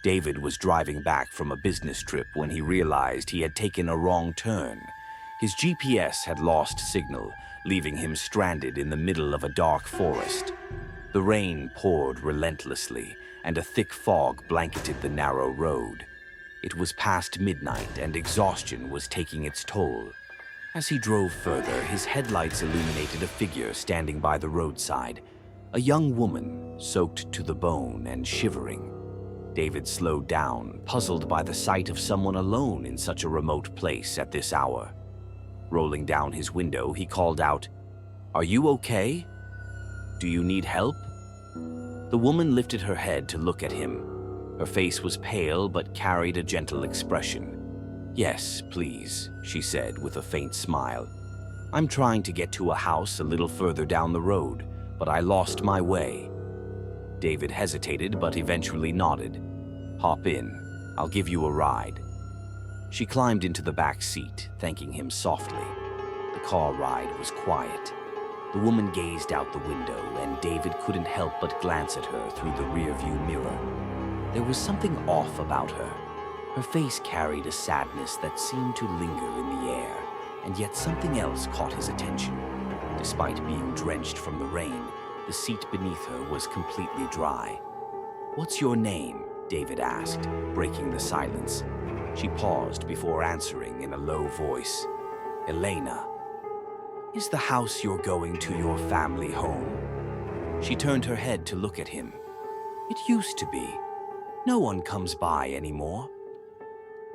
David was driving back from a business trip when he realized he had taken a wrong turn. His GPS had lost signal, leaving him stranded in the middle of a dark forest. The rain poured relentlessly, and a thick fog blanketed the narrow road. It was past midnight, and exhaustion was taking its toll. As he drove further, his headlights illuminated a figure standing by the roadside, a young woman, soaked to the bone and shivering. David slowed down, puzzled by the sight of someone alone in such a remote place at this hour. Rolling down his window, he called out, "Are you okay? Do you need help?" The woman lifted her head to look at him. Her face was pale but carried a gentle expression. "Yes, please," she said with a faint smile. "I'm trying to get to a house a little further down the road, but I lost my way." David hesitated but eventually nodded. "Hop in. I'll give you a ride." She climbed into the back seat, thanking him softly. The car ride was quiet. The woman gazed out the window, and David couldn't help but glance at her through the rearview mirror. There was something off about her. Her face carried a sadness that seemed to linger in the air, and yet something else caught his attention. Despite being drenched from the rain, the seat beneath her was completely dry. "What's your name?" David asked, breaking the silence. She paused before answering in a low voice. "Elena." "Is the house you're going to your family home?" She turned her head to look at him. "It used to be. No one comes by anymore."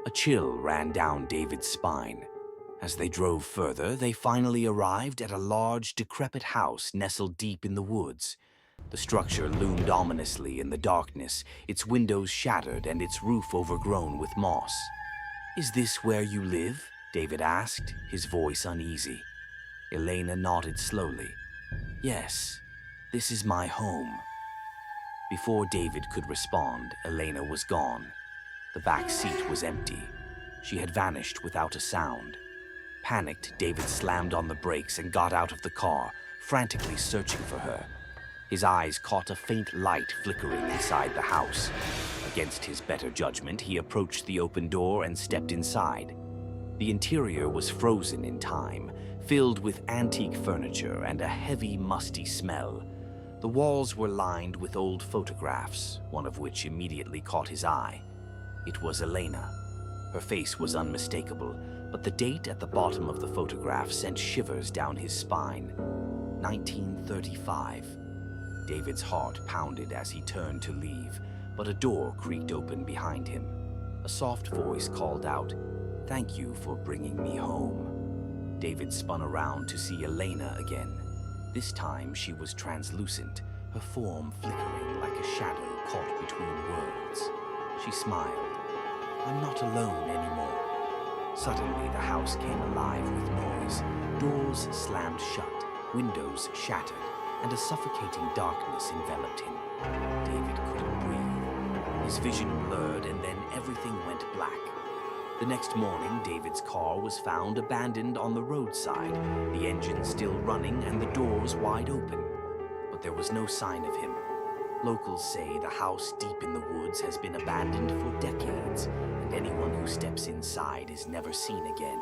A chill ran down David's spine. As they drove further, they finally arrived at a large, decrepit house nestled deep in the woods. The structure loomed ominously in the darkness, its windows shattered and its roof overgrown with moss. "Is this where you live?" David asked, his voice uneasy. Elena nodded slowly. "Yes, this is my home." Before David could respond, Elena was gone. The back seat was empty. She had vanished without a sound. Panicked, David slammed on the brakes and got out of the car, frantically searching for her. His eyes caught a faint light flickering inside the house. Against his better judgment, he approached the open door and stepped inside. The interior was frozen in time, filled with antique furniture and a heavy, musty smell. The walls were lined with old photographs, one of which immediately caught his eye. It was Elena. Her face was unmistakable, but the date at the bottom of the photograph sent shivers down his spine. 1935. David's heart pounded as he turned to leave, but a door creaked open behind him. A soft voice called out, "Thank you for bringing me home." David spun around to see Elena again. This time she was translucent, her form flickering like a shadow caught between worlds. She smiled. "I'm not alone anymore." Suddenly the house came alive with noise. Doors slammed shut, windows shattered, and a suffocating darkness enveloped him. David couldn't breathe. His vision blurred, and then everything went black. The next morning, David's car was found abandoned on the roadside, the engine still running and the doors wide open. But there was no sign of him. Locals say the house deep in the woods has been abandoned for decades, and anyone who steps inside is never seen again.